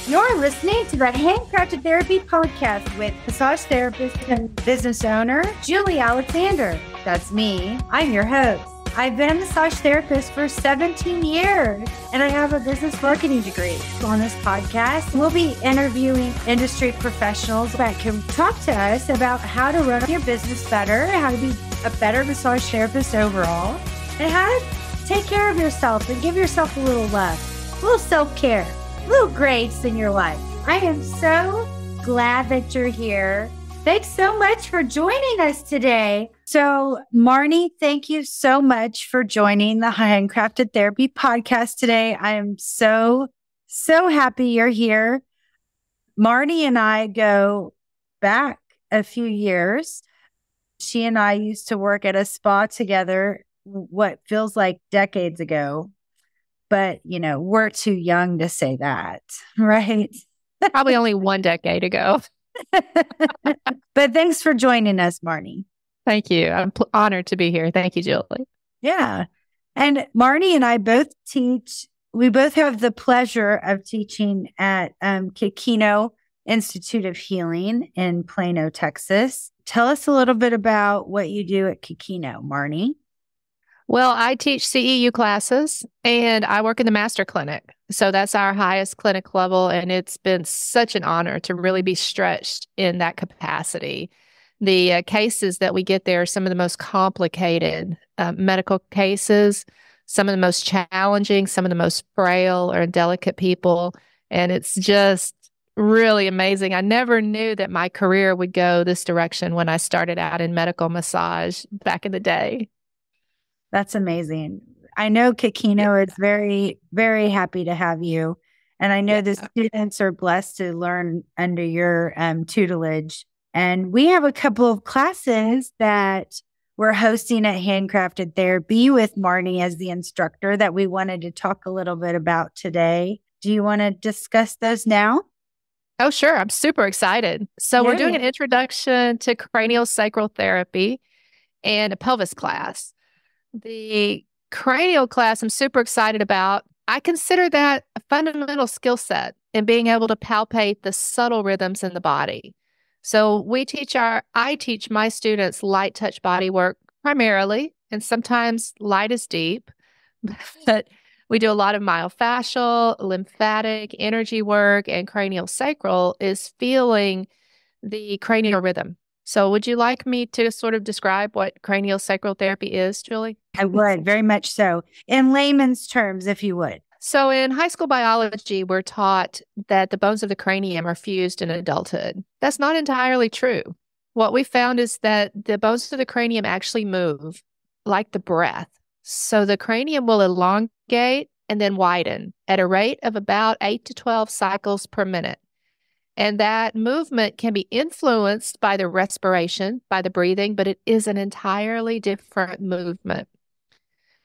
You're listening to the Handcrafted Therapy Podcast with massage therapist and business owner, Julie Alexander. That's me. I'm your host. I've been a massage therapist for 17 years, and I have a business marketing degree. On this podcast, we'll be interviewing industry professionals that can talk to us about how to run your business better, how to be a better massage therapist overall, and how to take care of yourself and give yourself a little love, a little self-care, little grace in your life. I am so glad that you're here. Thanks so much for joining us today. So, Marni, thank you so much for joining the Handcrafted Therapy Podcast today. I am so happy you're here. Marni and I go back a few years. She and I used to work at a spa together, what feels like decades ago. But, we're too young to say that, right? Probably only 1 decade ago. But thanks for joining us, Marni. Thank you. I'm honored to be here. Thank you, Julie. Yeah. And Marni and I both teach. We both have the pleasure of teaching at Kikino Institute of Healing in Plano, Texas. Tell us a little bit about what you do at Kikino, Marni. Well, I teach CEU classes and I work in the master clinic. So that's our highest clinic level. And it's been such an honor to really be stretched in that capacity. The cases that we get there are some of the most complicated medical cases, some of the most challenging, some of the most frail or delicate people. And it's just really amazing. I never knew that my career would go this direction when I started out in medical massage back in the day. That's amazing. I know Kikino is very, very happy to have you. And I know the students are blessed to learn under your tutelage. And we have a couple of classes that we're hosting at Handcrafted Therapy with Marni as the instructor that we wanted to talk a little bit about today. Do you want to discuss those now? Oh, sure. I'm super excited. So we're doing an introduction to craniosacral therapy and a pelvis class. The cranial class I'm super excited about. I consider that a fundamental skill set in being able to palpate the subtle rhythms in the body. So I teach my students light touch body work primarily, and sometimes light is deep, but we do a lot of myofascial, lymphatic, energy work, and craniosacral is feeling the cranial rhythm. So would you like me to sort of describe what craniosacral therapy is, Julie? I would, very much so. In layman's terms, if you would. So in high school biology, we're taught that the bones of the cranium are fused in adulthood. That's not entirely true. What we found is that the bones of the cranium actually move like the breath. So the cranium will elongate and then widen at a rate of about 8 to 12 cycles per minute. And that movement can be influenced by the respiration, by the breathing, but it is an entirely different movement.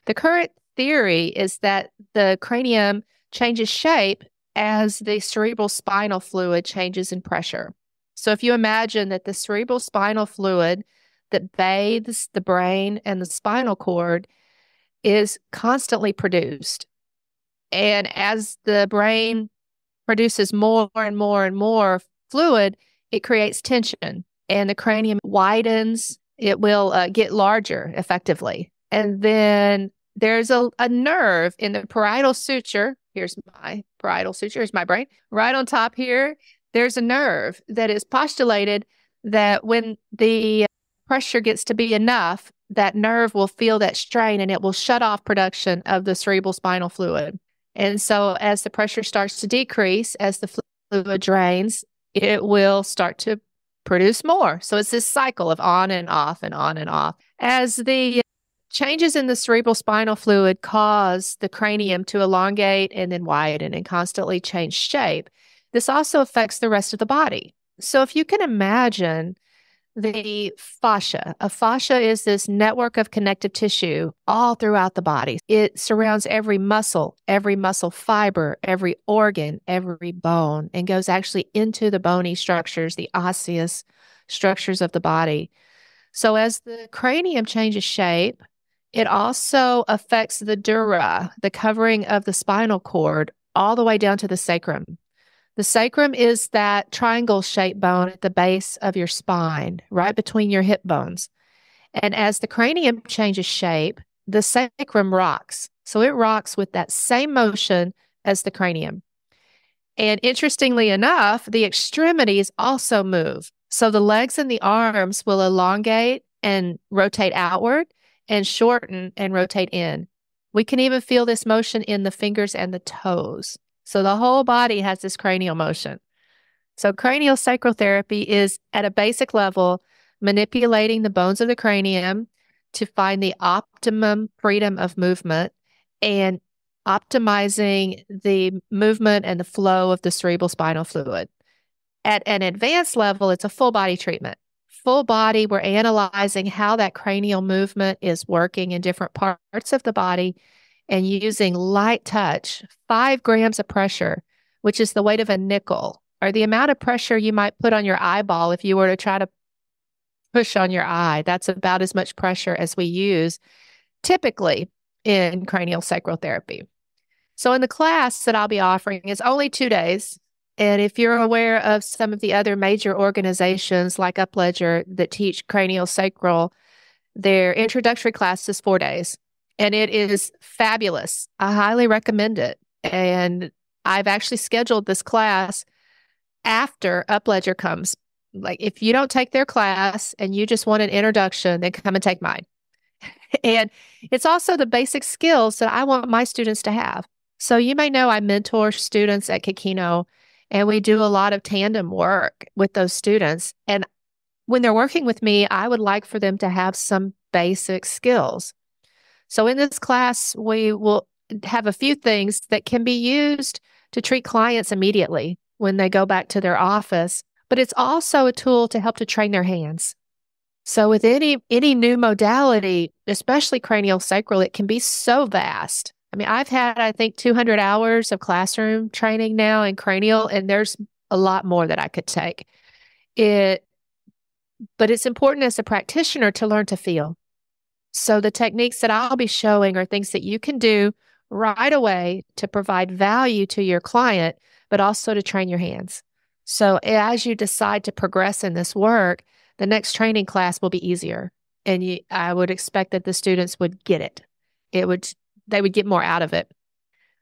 The current theory is that the cranium changes shape as the cerebral spinal fluid changes in pressure. So if you imagine that the cerebral spinal fluid that bathes the brain and the spinal cord is constantly produced. And as the brain produces more and more and more fluid, it creates tension and the cranium widens. It will get larger effectively. And then there's a nerve in the parietal suture. Here's my parietal suture. Here's my brain. Right on top here, there's a nerve that is postulated that when the pressure gets to be enough, that nerve will feel that strain and it will shut off production of the cerebral spinal fluid. And so as the pressure starts to decrease, as the fluid drains, it will start to produce more. So it's this cycle of on and off and on and off. As the changes in the cerebral spinal fluid cause the cranium to elongate and then widen and constantly change shape, this also affects the rest of the body. So if you can imagine the fascia. A fascia is this network of connective tissue all throughout the body. It surrounds every muscle fiber, every organ, every bone, and goes actually into the bony structures, the osseous structures of the body. So as the cranium changes shape, it also affects the dura, the covering of the spinal cord, all the way down to the sacrum. The sacrum is that triangle-shaped bone at the base of your spine, right between your hip bones. And as the cranium changes shape, the sacrum rocks. So it rocks with that same motion as the cranium. And interestingly enough, the extremities also move. So the legs and the arms will elongate and rotate outward and shorten and rotate in. We can even feel this motion in the fingers and the toes. So the whole body has this cranial motion. So craniosacral therapy is, at a basic level, manipulating the bones of the cranium to find the optimum freedom of movement and optimizing the movement and the flow of the cerebral spinal fluid. At an advanced level, it's a full body treatment. Full body, we're analyzing how that cranial movement is working in different parts of the body and using light touch, 5 grams of pressure, which is the weight of a nickel, or the amount of pressure you might put on your eyeball if you were to try to push on your eye. That's about as much pressure as we use typically in craniosacral therapy. So in the class that I'll be offering, it's only 2 days. And if you're aware of some of the other major organizations like Upledger that teach craniosacral, their introductory class is 4 days. And it is fabulous. I highly recommend it. And I've actually scheduled this class after Upledger comes. Like, if you don't take their class and you just want an introduction, then come and take mine. And it's also the basic skills that I want my students to have. So you may know I mentor students at Kikino, and we do a lot of tandem work with those students. And when they're working with me, I would like for them to have some basic skills. So in this class, we will have a few things that can be used to treat clients immediately when they go back to their office, but it's also a tool to help to train their hands. So with any new modality, especially craniosacral, it can be so vast. I mean, I've had, I think, 200 hours of classroom training now in cranial, and there's a lot more that I could take. But it's important as a practitioner to learn to feel. So the techniques that I'll be showing are things that you can do right away to provide value to your client, but also to train your hands. So as you decide to progress in this work, the next training class will be easier. And I would expect that the students would get it. They would get more out of it.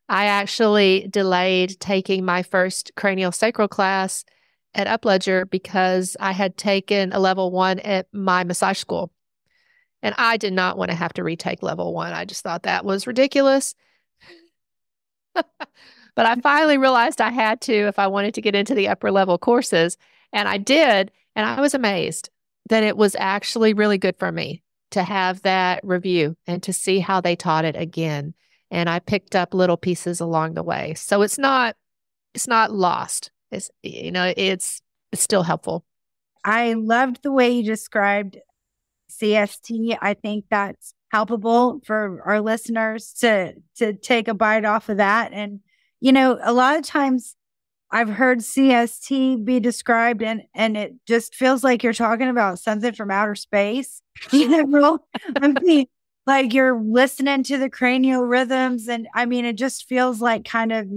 I actually delayed taking my first craniosacral class at Upledger because I had taken a level 1 at my massage school. And I did not want to have to retake level 1. I just thought that was ridiculous. But I finally realized I had to if I wanted to get into the upper level courses. And I did. And I was amazed that it was actually really good for me to have that review and to see how they taught it again. And I picked up little pieces along the way. So it's not lost. It's still helpful. I loved the way you described CST. I think that's palpable for our listeners to take a bite off of that. And, a lot of times I've heard CST be described and it just feels like you're talking about something from outer space. I mean, like you're listening to the cranial rhythms. And I mean, it just feels like kind of,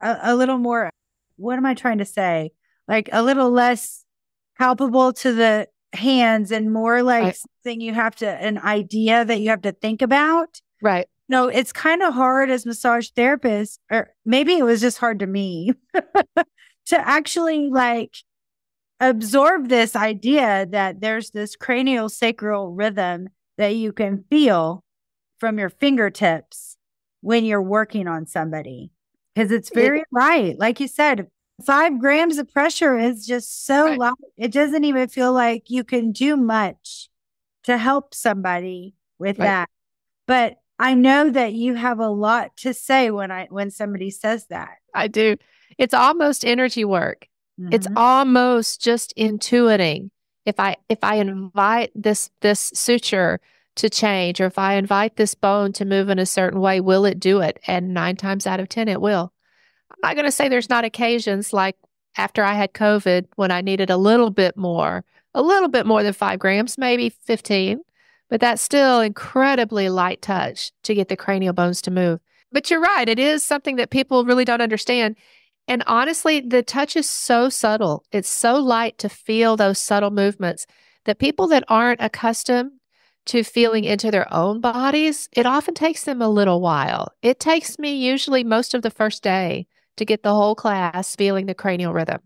a little more, what am I trying to say? Like a little less palpable to the hands and more like something an idea that you have to think about. Right. No, it's kind of hard as massage therapists, or maybe it was just hard to me to actually like absorb this idea that there's this craniosacral rhythm that you can feel from your fingertips when you're working on somebody. Because it's very light. Like you said, 5 grams of pressure is just so light. It doesn't even feel like you can do much to help somebody with that. But I know that you have a lot to say when somebody says that. I do. It's almost energy work. Mm-hmm. It's almost just intuiting. If I invite this suture to change, or if I invite this bone to move in a certain way, will it do it? And 9 times out of 10, it will. I'm not going to say there's not occasions like after I had COVID when I needed a little bit more than 5 grams, maybe 15. But that's still incredibly light touch to get the cranial bones to move. But you're right. It is something that people really don't understand. And honestly, the touch is so subtle. It's so light to feel those subtle movements that people that aren't accustomed to feeling into their own bodies, it often takes them a little while. It takes me usually most of the first day to get the whole class feeling the cranial rhythm,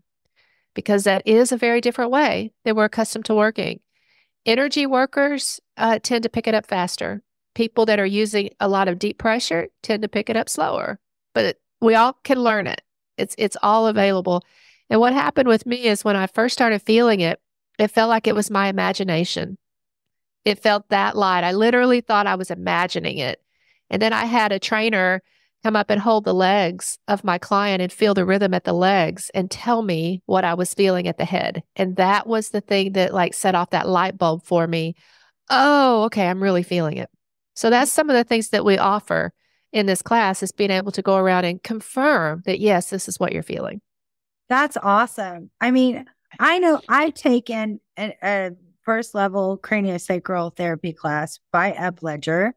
because that is a very different way that we're accustomed to working. Energy workers tend to pick it up faster. People that are using a lot of deep pressure tend to pick it up slower, but we all can learn it. It's all available. And what happened with me is when I first started feeling it, it felt like it was my imagination. It felt that light. I literally thought I was imagining it. And then I had a trainer come up and hold the legs of my client and feel the rhythm at the legs and tell me what I was feeling at the head. And that was the thing that like set off that light bulb for me. Oh, okay, I'm really feeling it. So that's some of the things that we offer in this class, is being able to go around and confirm that, yes, this is what you're feeling. That's awesome. I mean, I know I've taken a first level craniosacral therapy class by Upledger,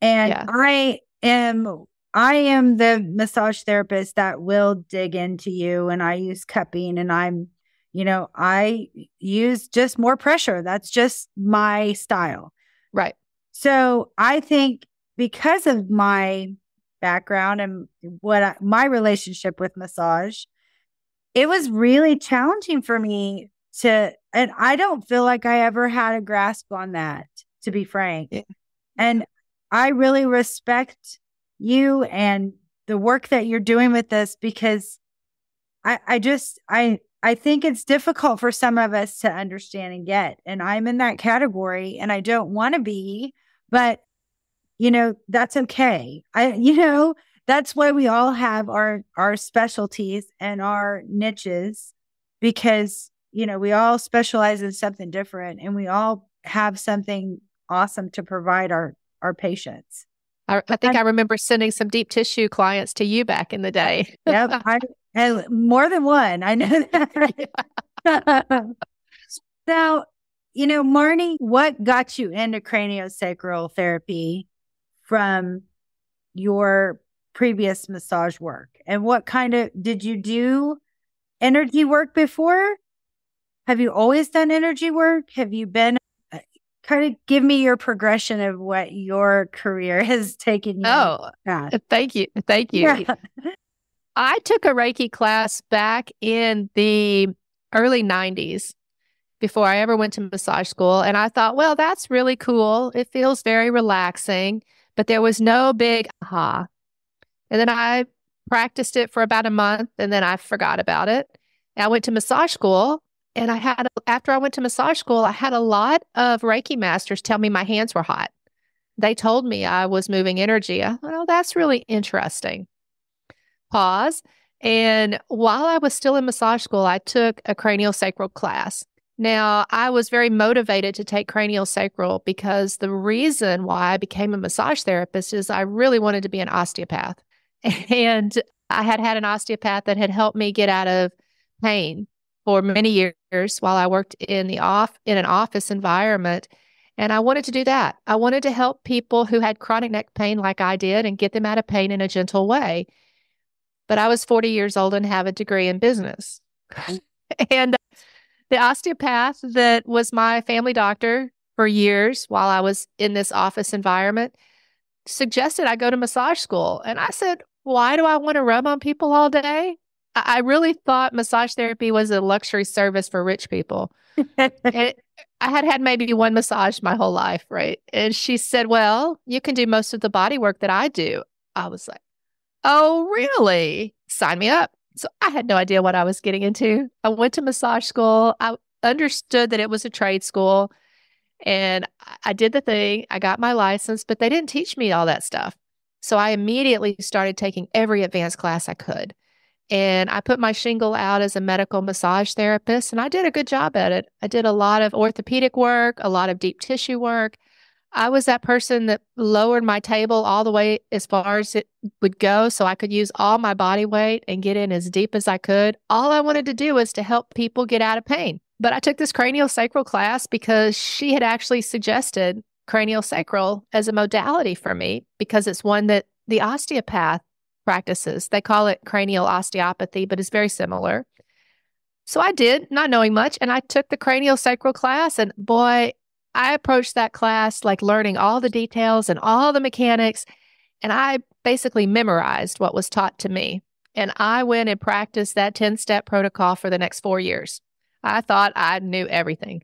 and Yeah. I am the massage therapist that will dig into you, and I use cupping, and I use just more pressure. That's just my style. Right. So I think because of my background and my relationship with massage, it was really challenging for me and I don't feel like I ever had a grasp on that, to be frank. Yeah. And I really respect you and the work that you're doing with this, because I think it's difficult for some of us to understand and get, and I'm in that category and I don't want to be, but that's okay. That's why we all have our specialties and our niches, because, we all specialize in something different and we all have something awesome to provide our patients. I think I remember sending some deep tissue clients to you back in the day. Yep. And more than one. I know that. Now, Marni, what got you into craniosacral therapy from your previous massage work? And what did you do energy work before? Have you always done energy work? Have you been kind of give me your progression of what your career has taken you? Oh, thank you. Thank you. Yeah. I took a Reiki class back in the early 90s before I ever went to massage school. And I thought, well, that's really cool. It feels very relaxing, but there was no big aha. And then I practiced it for about a month and then I forgot about it. And I went to massage school, and after I went to massage school, I had a lot of Reiki masters tell me my hands were hot. They told me I was moving energy. I thought, oh, that's really interesting. Pause. And while I was still in massage school, I took a craniosacral class. Now, I was very motivated to take craniosacral because the reason why I became a massage therapist is I really wanted to be an osteopath. And I had an osteopath that had helped me get out of pain for many years while I worked in an office environment. And I wanted to do that. I wanted to help people who had chronic neck pain like I did and get them out of pain in a gentle way. But I was 40 years old and have a degree in business. And the osteopath that was my family doctor for years while I was in this office environment suggested I go to massage school. And I said, why do I want to rub on people all day? I really thought massage therapy was a luxury service for rich people. I had maybe one massage my whole life, right? And she said, well, you can do most of the body work that I do. I was like, oh, really? Sign me up. So I had no idea what I was getting into. I went to massage school. I understood that it was a trade school, and I did the thing. I got my license, but they didn't teach me all that stuff. So I immediately started taking every advanced class I could. And I put my shingle out as a medical massage therapist, and I did a good job at it. I did a lot of orthopedic work, a lot of deep tissue work. I was that person that lowered my table all the way as far as it would go so I could use all my body weight and get in as deep as I could. All I wanted to do was to help people get out of pain. But I took this craniosacral class because she had actually suggested craniosacral as a modality for me, because it's one that the osteopath practices. They call it cranial osteopathy, but it's very similar. So I did, not knowing much, and I took the craniosacral class, and boy, I approached that class like learning all the details and all the mechanics, and I basically memorized what was taught to me. And I went and practiced that 10-step protocol for the next 4 years. I thought I knew everything,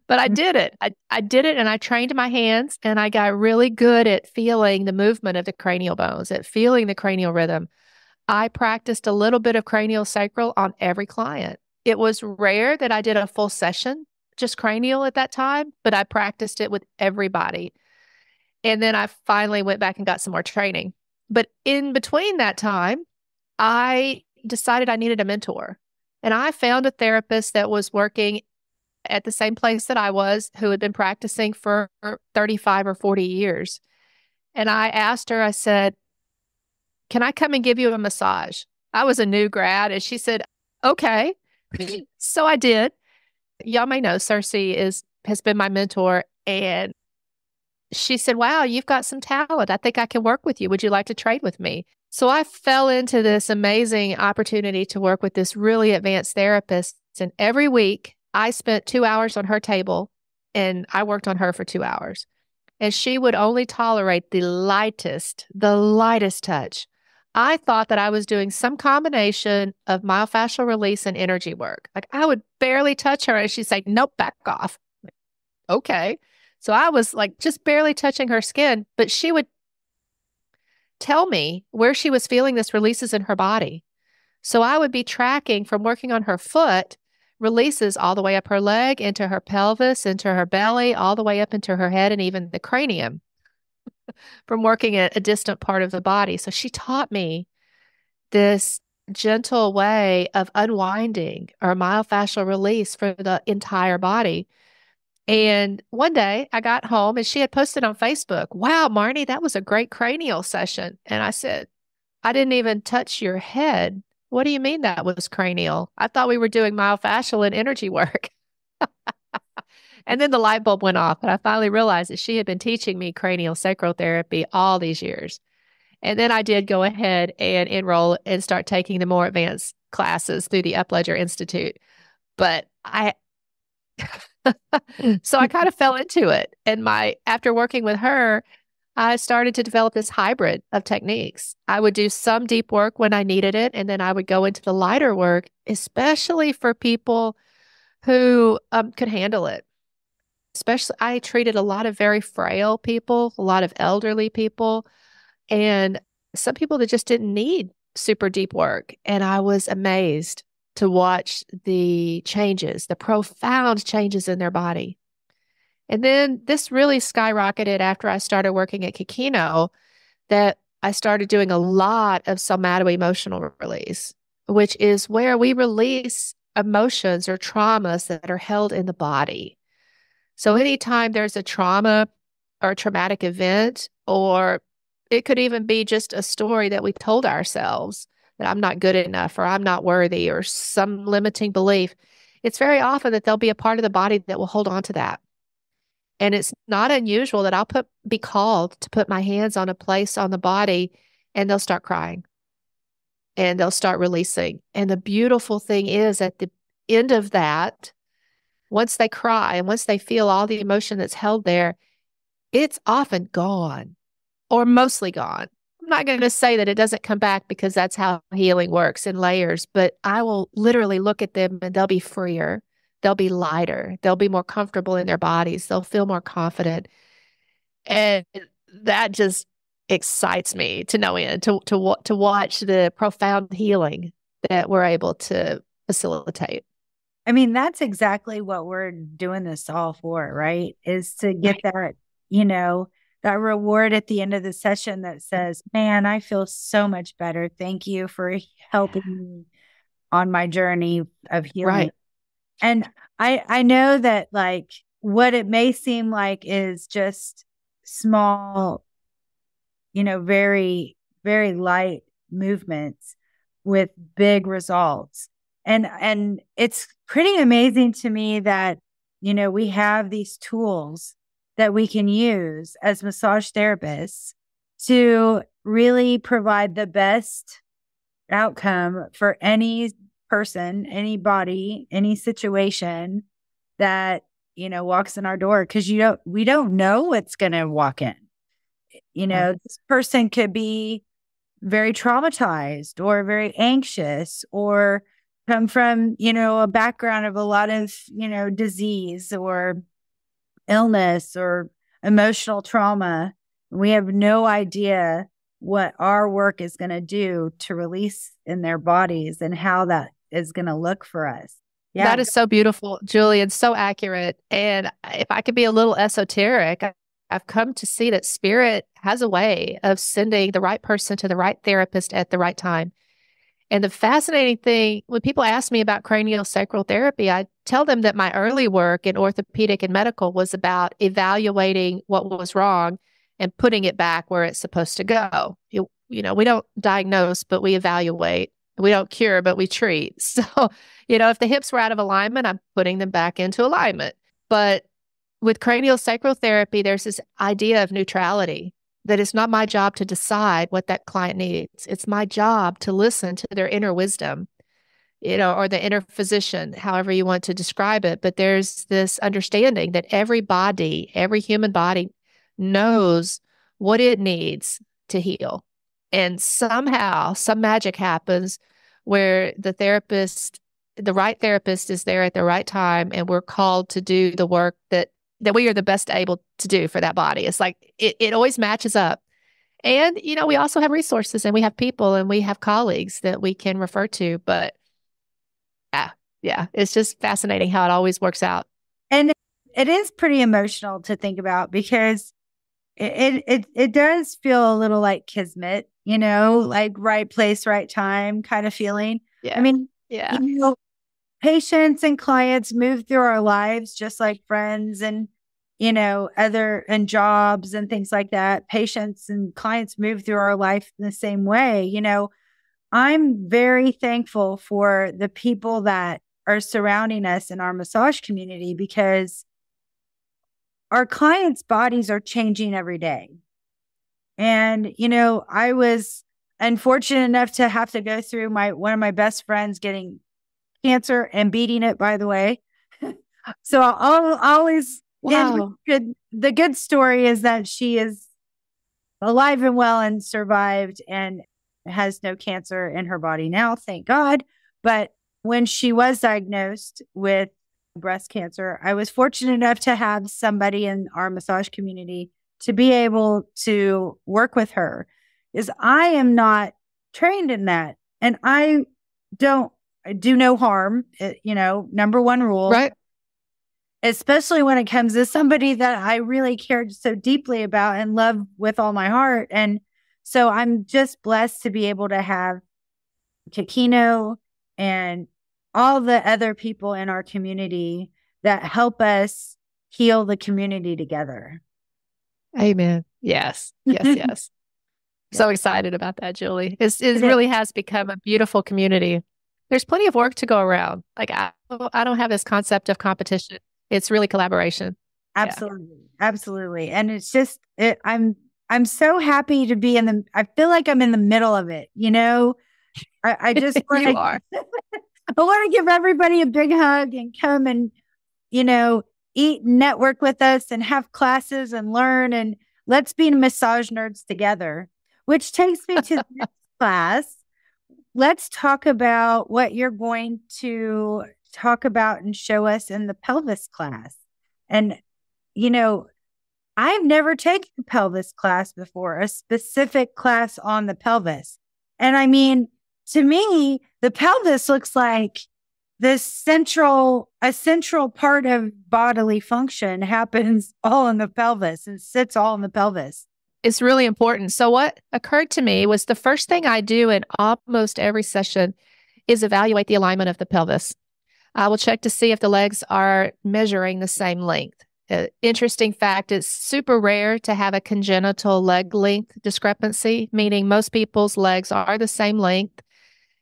but I did it. I did it, and I trained my hands, and I got really good at feeling the movement of the cranial bones, at feeling the cranial rhythm. I practiced a little bit of craniosacral on every client. It was rare that I did a full session, just cranial at that time, but I practiced it with everybody. And then I finally went back and got some more training. But in between that time, I decided I needed a mentor. And I found a therapist that was working at the same place that I was, who had been practicing for 35 or 40 years. And I asked her, I said, can I come and give you a massage? I was a new grad. And she said, okay. So I did. Y'all may know Cersei has been my mentor. And she said, wow, you've got some talent. I think I can work with you. Would you like to trade with me? So I fell into this amazing opportunity to work with this really advanced therapist. And every week I spent 2 hours on her table, and I worked on her for 2 hours. And she would only tolerate the lightest touch. I thought that I was doing some combination of myofascial release and energy work. Like I would barely touch her and she'd say, nope, back off. Okay. So I was like just barely touching her skin, but she would tell me where she was feeling this releases in her body. So I would be tracking from working on her foot, releases all the way up her leg, into her pelvis, into her belly, all the way up into her head and even the cranium from working at a distant part of the body. So she taught me this gentle way of unwinding or myofascial release for the entire body. And one day I got home and she had posted on Facebook, wow, Marni, that was a great cranial session. And I said, I didn't even touch your head. What do you mean that was cranial? I thought we were doing myofascial and energy work. And then the light bulb went off, and I finally realized that she had been teaching me craniosacral therapy all these years. And then I did go ahead and enroll and start taking the more advanced classes through the Upledger Institute. But so I kind of fell into it. And after working with her, I started to develop this hybrid of techniques. I would do some deep work when I needed it, and then I would go into the lighter work, especially for people who could handle it. Especially, I treated a lot of very frail people, a lot of elderly people, and some people that just didn't need super deep work. And I was amazed to watch the changes, the profound changes in their body. And then this really skyrocketed after I started working at Kikino, that I started doing a lot of somato-emotional release, which is where we release emotions or traumas that are held in the body. So anytime there's a trauma or a traumatic event, or it could even be just a story that we told ourselves that I'm not good enough or I'm not worthy or some limiting belief, it's very often that there'll be a part of the body that will hold on to that. And it's not unusual that I'll be called to put my hands on a place on the body and they'll start crying and they'll start releasing. And the beautiful thing is at the end of that, once they cry and once they feel all the emotion that's held there, it's often gone or mostly gone. I'm not going to say that it doesn't come back because that's how healing works in layers, but I will literally look at them and they'll be freer. They'll be lighter. They'll be more comfortable in their bodies. They'll feel more confident. And that just excites me to no end, to watch the profound healing that we're able to facilitate. I mean, that's exactly what we're doing this all for, right? Is to get that, that reward at the end of the session that says, man, I feel so much better. Thank you for helping me on my journey of healing. Right. And I know that like what it may seem like is just small, very, very light movements with big results. And it's pretty amazing to me that, we have these tools that we can use as massage therapists to really provide the best outcome for any person, any body, any situation that, walks in our door. Cause we don't know what's going to walk in. This person could be very traumatized or very anxious or come from, a background of a lot of, disease or illness or emotional trauma. We have no idea what our work is going to do to release in their bodies and how that is going to look for us. Yeah. That is so beautiful, Julie, and so accurate. And if I could be a little esoteric, I've come to see that spirit has a way of sending the right person to the right therapist at the right time. And the fascinating thing, when people ask me about craniosacral therapy, I tell them that my early work in orthopedic and medical was about evaluating what was wrong and putting it back where it's supposed to go. We don't diagnose, but we evaluate. We don't cure, but we treat. So, if the hips were out of alignment, I'm putting them back into alignment. But with craniosacral therapy, there's this idea of neutrality, that it's not my job to decide what that client needs. It's my job to listen to their inner wisdom, or the inner physician, however you want to describe it. But there's this understanding that every human body knows what it needs to heal. And somehow some magic happens where the right therapist is there at the right time, and we're called to do the work that we are the best able to do for that body. It's like it always matches up. And, we also have resources and we have people and we have colleagues that we can refer to. But yeah, it's just fascinating how it always works out. And it is pretty emotional to think about because it does feel a little like kismet, like right place, right time kind of feeling. Yeah. I mean, yeah. Patients and clients move through our lives just like friends and, and jobs and things like that. Patients and clients move through our life in the same way. I'm very thankful for the people that are surrounding us in our massage community because our clients' bodies are changing every day. And, I was unfortunate enough to have to go through one of my best friends getting cancer and beating it, by the way. So I'll always, wow. The good story is that she is alive and well and survived and has no cancer in her body now, thank God. But when she was diagnosed with breast cancer, I was fortunate enough to have somebody in our massage community to be able to work with her. Is I am not trained in that. And I do no harm, number one rule. Right. Especially when it comes to somebody that I really cared so deeply about and love with all my heart. And so I'm just blessed to be able to have Kikino and all the other people in our community that help us heal the community together. Amen. Yes. Yes. So excited about that, Julie. It really has become a beautiful community. There's plenty of work to go around. Like I don't have this concept of competition. It's really collaboration. Absolutely. Yeah. Absolutely. And it's just, I'm so happy to be I feel like I'm in the middle of it. I just want you are. I want to give everybody a big hug and come and, eat and network with us and have classes and learn. And let's be massage nerds together, which takes me to the next class. Let's talk about what you're going to talk about and show us in the pelvis class. And, I've never taken a pelvis class before, a specific class on the pelvis. And I mean, to me, the pelvis looks like a central part of bodily function happens all in the pelvis and sits all in the pelvis. It's really important. So what occurred to me was the first thing I do in almost every session is evaluate the alignment of the pelvis. I will check to see if the legs are measuring the same length. Interesting fact, it's super rare to have a congenital leg length discrepancy, meaning most people's legs are the same length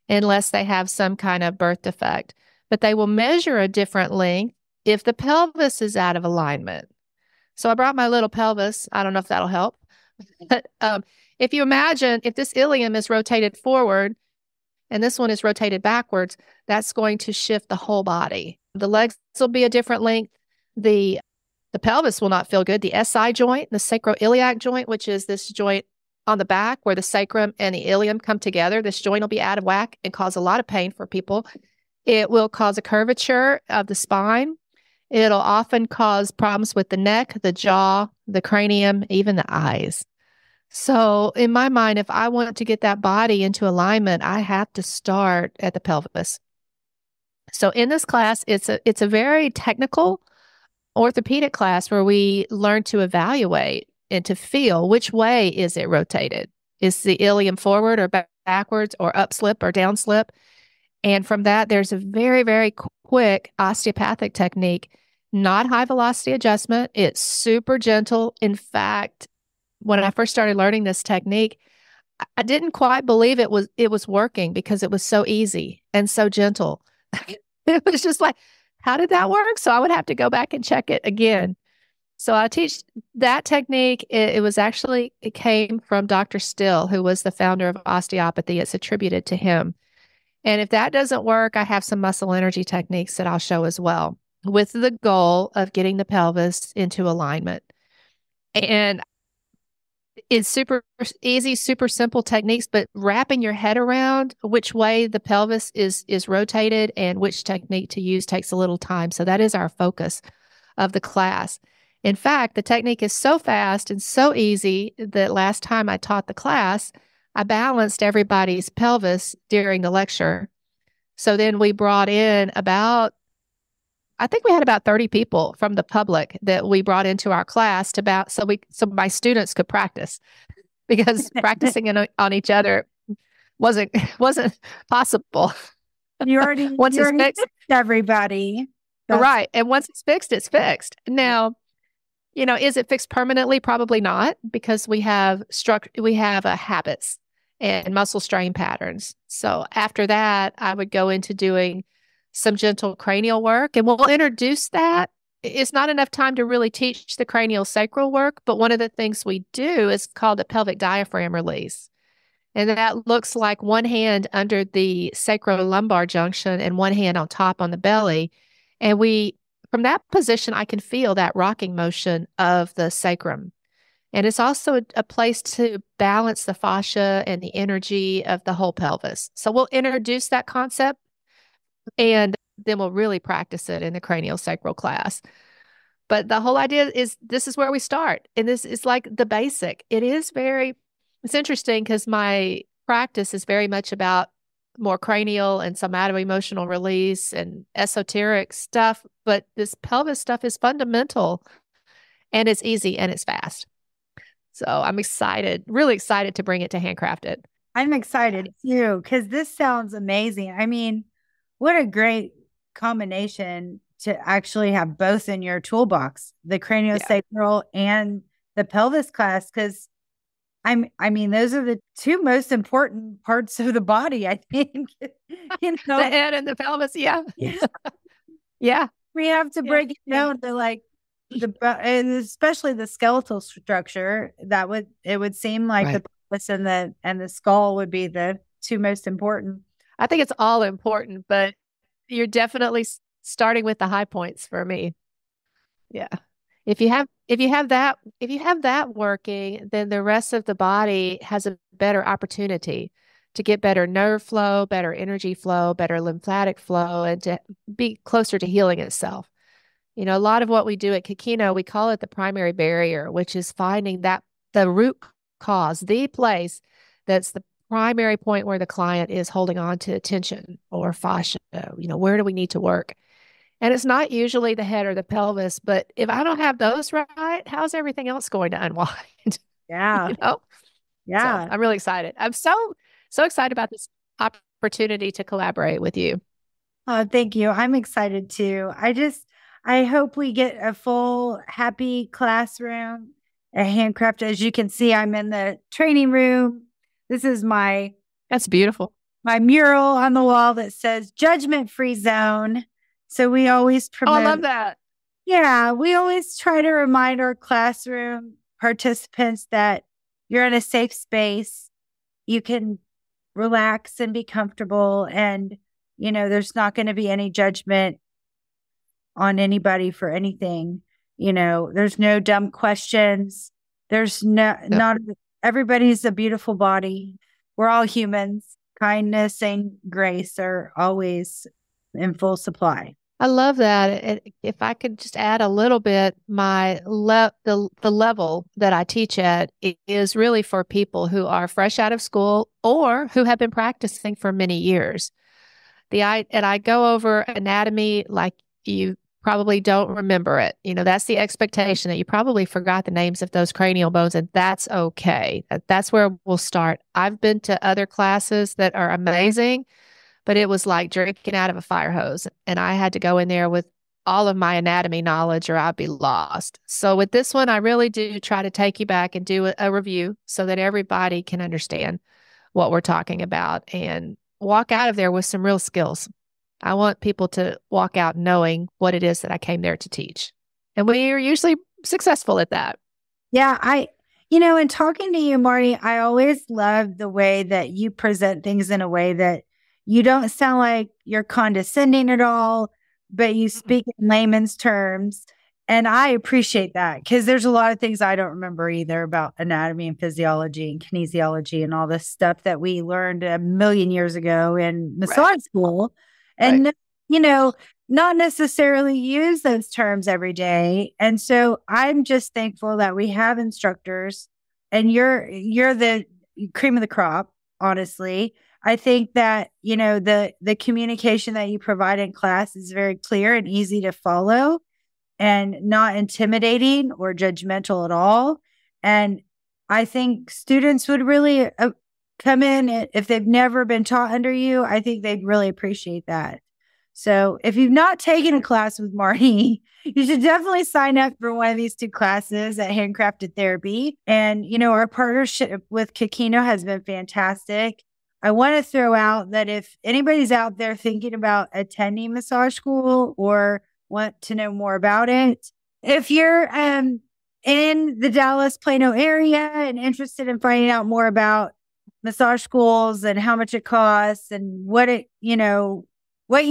unless they have some kind of birth defect. But they will measure a different length if the pelvis is out of alignment. So I brought my little pelvis. I don't know if that'll help. But if you imagine if this ilium is rotated forward and this one is rotated backwards, that's going to shift the whole body. The legs will be a different length. The pelvis will not feel good. The SI joint, the sacroiliac joint, which is this joint on the back where the sacrum and the ilium come together, this joint will be out of whack and cause a lot of pain for people. It will cause a curvature of the spine. It'll often cause problems with the neck, the jaw, the cranium, even the eyes. So in my mind, if I want to get that body into alignment, I have to start at the pelvis. So in this class, it's a very technical orthopedic class where we learn to evaluate and to feel which way is it rotated. Is the ilium forward or backwards or up slip or down slip? And from that, there's a very, very quick osteopathic technique, not high velocity adjustment. It's super gentle. In fact, when I first started learning this technique, I didn't quite believe it was working because it was so easy and so gentle. It was just like, how did that work? So I would have to go back and check it again. So I teach that technique. It came from Dr. Still, who was the founder of osteopathy. It's attributed to him. And if that doesn't work, I have some muscle energy techniques that I'll show as well, with the goal of getting the pelvis into alignment. And it's super easy, super simple techniques, but wrapping your head around which way the pelvis is rotated and which technique to use takes a little time. So that is our focus of the class. In fact, the technique is so fast and so easy that last time I taught the class, I balanced everybody's pelvis during the lecture. So then we brought in I think we had about 30 people from the public that we brought into our class so my students could practice, because practicing on each other wasn't possible. You already fixed everybody. Right. And once it's fixed, it's fixed. Now, is it fixed permanently? Probably not, because we have habits and muscle strain patterns. So after that, I would go into doing some gentle cranial work, and we'll introduce that. It's not enough time to really teach the craniosacral work, but one of the things we do is called a pelvic diaphragm release. And that looks like one hand under the sacrolumbar junction and one hand on top on the belly. And from that position, I can feel that rocking motion of the sacrum. And it's also a place to balance the fascia and the energy of the whole pelvis. So we'll introduce that concept, and then we'll really practice it in the craniosacral class. But the whole idea is this is where we start. And this is like the basic. It's interesting because my practice is very much about more cranial and somato-emotional release and esoteric stuff. But this pelvis stuff is fundamental, and it's easy and it's fast. So I'm excited, really excited to bring it to Handcrafted. I'm excited too, because this sounds amazing. I mean, what a great combination to actually have both in your toolbox, the craniosacral and the pelvis class, because I mean, those are the two most important parts of the body, I think. The head and the pelvis, yeah. Yeah. We have to break it down to like and especially the skeletal structure. It would seem like the pelvis and the skull would be the two most important. I think it's all important, but you're definitely starting with the high points for me. Yeah. If you have that working, then the rest of the body has a better opportunity to get better nerve flow, better energy flow, better lymphatic flow, and to be closer to healing itself. A lot of what we do at Kikino, we call it the primary barrier, which is finding the root cause, the place that's the primary point where the client is holding on to tension or fascia. Where do we need to work? And it's not usually the head or the pelvis, but if I don't have those right, how's everything else going to unwind? Yeah. Yeah. So I'm really excited. I'm so excited about this opportunity to collaborate with you. Oh, thank you. I'm excited too. I hope we get a full, happy classroom at Handcrafted. As you can see, I'm in the training room. This is That's beautiful. My mural on the wall that says judgment-free zone. So we always promote. Oh, I love that. Yeah, we always try to remind our classroom participants that you're in a safe space. You can relax and be comfortable, and, there's not going to be any judgment on anybody for anything. There's no dumb questions. There's not, everybody's a beautiful body. We're all humans. Kindness and grace are always in full supply. I love that. If I could just add a little bit, the level that I teach at is really for people who are fresh out of school or who have been practicing for many years. And I go over anatomy like you probably don't remember it. That's the expectation, that you probably forgot the names of those cranial bones, and that's okay. That's where we'll start. I've been to other classes that are amazing, but it was like drinking out of a fire hose. And I had to go in there with all of my anatomy knowledge or I'd be lost. So with this one, I really do try to take you back and do a review so that everybody can understand what we're talking about and walk out of there with some real skills. I want people to walk out knowing what it is that I came there to teach. And we are usually successful at that. Yeah, in talking to you, Marni, I always love the way that you present things in a way that you don't sound like you're condescending at all, but you speak in layman's terms. And I appreciate that, because there's a lot of things I don't remember either about anatomy and physiology and kinesiology and all this stuff that we learned a million years ago in massage school. And, not necessarily use those terms every day. And so I'm just thankful that we have instructors, and you're the cream of the crop, honestly. I think that, the communication that you provide in class is very clear and easy to follow and not intimidating or judgmental at all. And I think students would really come in, if they've never been taught under you. I think they'd really appreciate that. So if you've not taken a class with Marni, you should definitely sign up for one of these 2 classes at Handcrafted Therapy. And, our partnership with Kikino has been fantastic. I want to throw out that if anybody's out there thinking about attending massage school or want to know more about it, if you're in the Dallas Plano area and interested in finding out more about massage schools and how much it costs and what you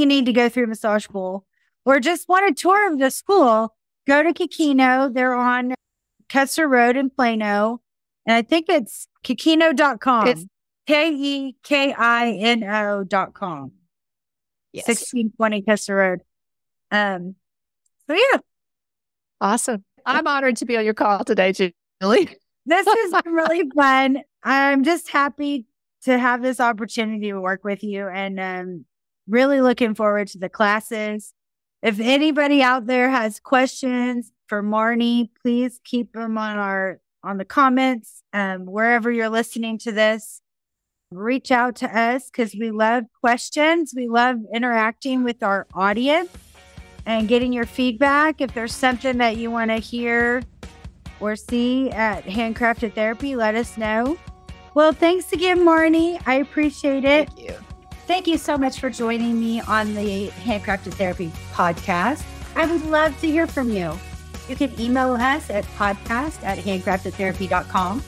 need to go through massage school, or just want a tour of the school, go to Kikino. They're on Kessler Road in Plano. And I think it's kikino.com. It's KEKINO.com. Yes. 1620 Kessler Road. So yeah. Awesome. I'm honored to be on your call today, Julie. This has been really fun. I'm just happy to have this opportunity to work with you, and really looking forward to the classes. If anybody out there has questions for Marni, please keep them on the comments. Wherever you're listening to this, reach out to us, because we love questions. We love interacting with our audience and getting your feedback. If there's something that you want to hear or see at Handcrafted Therapy, let us know. Well, thanks again, Marni. I appreciate it. Thank you. Thank you so much for joining me on the Handcrafted Therapy Podcast. I would love to hear from you. You can email us at podcast@handcraftedtherapy.com,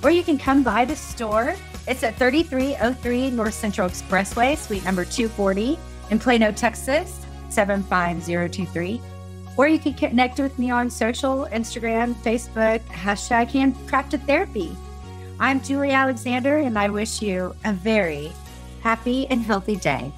or you can come by the store. It's at 3303 North Central Expressway, suite number 240 in Plano, Texas, 75023. Or you can connect with me on social, Instagram, Facebook, #Handcrafted Therapy. I'm Julie Alexander, and I wish you a very happy and healthy day.